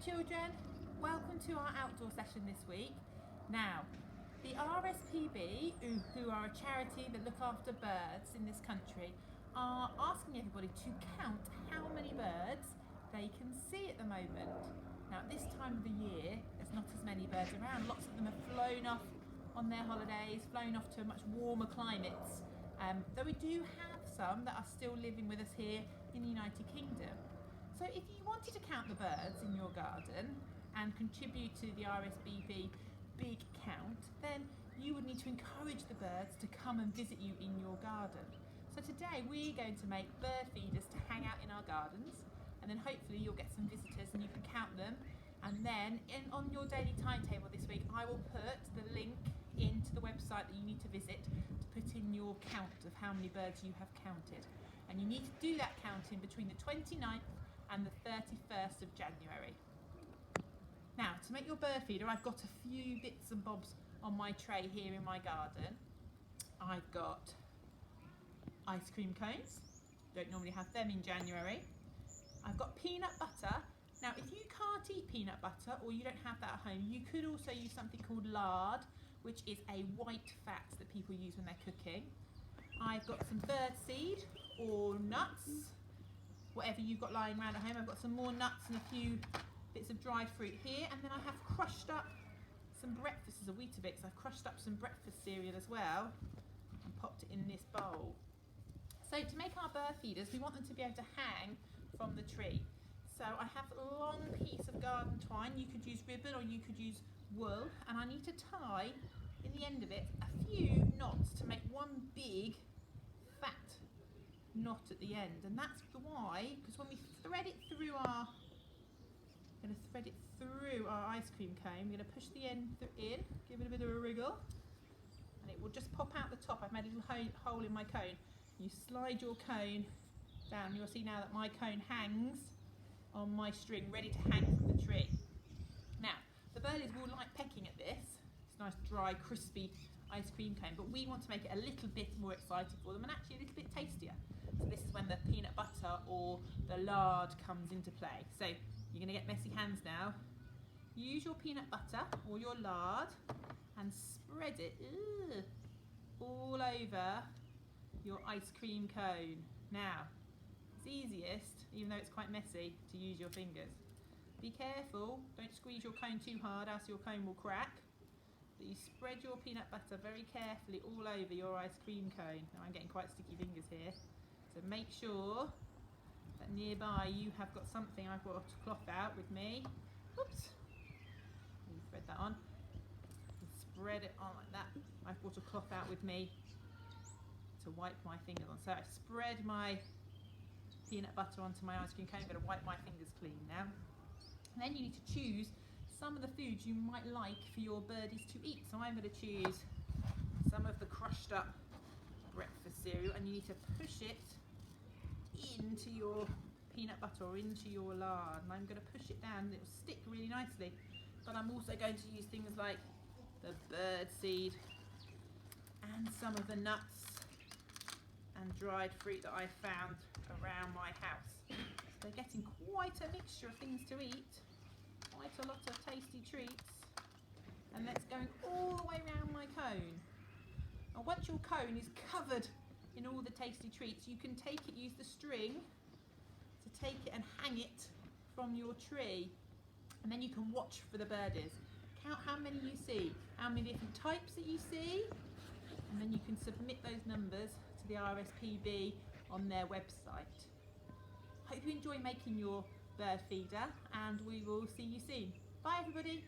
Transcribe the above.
children, welcome to our outdoor session this week. Now, the RSPB, who are a charity that look after birds in this country, are asking everybody to count how many birds they can see at the moment. Now, at this time of the year, there's not as many birds around. Lots of them have flown off on their holidays, flown off to much warmer climates. Though we do have some that are still living with us here in the United Kingdom. So if you wanted to count the birds in your garden and contribute to the RSPB big count, then you would need to encourage the birds to come and visit you in your garden. So today we're going to make bird feeders to hang out in our gardens, and then hopefully you'll get some visitors and you can count them. And then on your daily timetable this week, I will put the link into the website that you need to visit to put in your count of how many birds you have counted. And you need to do that counting between the 29th and the 31st of January. Now, to make your bird feeder, I've got a few bits and bobs on my tray here in my garden. I've got ice cream cones. Don't normally have them in January. I've got peanut butter. Now, if you can't eat peanut butter or you don't have that at home, you could also use something called lard, which is a white fat that people use when they're cooking. I've got some bird seed or nuts, whatever you've got lying around at home. I've got some more nuts and a few bits of dried fruit here, and then I have crushed up some breakfast as a Weetabix. I've crushed up some breakfast cereal as well and popped it in this bowl. So to make our bird feeders, we want them to be able to hang from the tree. So I have a long piece of garden twine. You could use ribbon or you could use wool, and I need to tie in the end of it a few knots to make one big fat knot at the end. And that's why, because when we thread it through our ice cream cone, we're going to push the end in, give it a bit of a wriggle, and it will just pop out the top. I've made a little hole in my cone. You slide your cone down. You'll see now that my cone hangs on my string, ready to hang from the tree. Now, the birdies will like pecking at this. It's a nice dry, crispy ice cream cone, but we want to make it a little bit more exciting for them and actually a little bit tastier. So this is when the peanut butter or the lard comes into play. So you're going to get messy hands now. Use your peanut butter or your lard and spread it all over your ice cream cone. Now, it's easiest, even though it's quite messy, to use your fingers. Be careful, don't squeeze your cone too hard, else your cone will crack. But you spread your peanut butter very carefully all over your ice cream cone. Now I'm getting quite sticky fingers here. So make sure that nearby you have got something. I've got a cloth out with me. Oops. You thread that on. And spread it on like that. I've got a cloth out with me to wipe my fingers on. So I've spread my peanut butter onto my ice cream cone. I'm going to wipe my fingers clean now. And then you need to choose some of the foods you might like for your birdies to eat. So I'm going to choose some of the crushed up breakfast cereal, and you need to push it into your peanut butter or into your lard. And I'm going to push it down and it will stick really nicely. But I'm also going to use things like the bird seed and some of the nuts and dried fruit that I found around my house. So they're getting quite a mixture of things to eat, quite a lot of tasty treats, and that's going all the way around my cone. And once your cone is covered in all the tasty treats, you can take it, use the string to take it and hang it from your tree, and then you can watch for the birdies. Count how many you see, how many different types that you see, and then you can submit those numbers to the RSPB on their website. Hope you enjoy making your bird feeder, and we will see you soon. Bye everybody.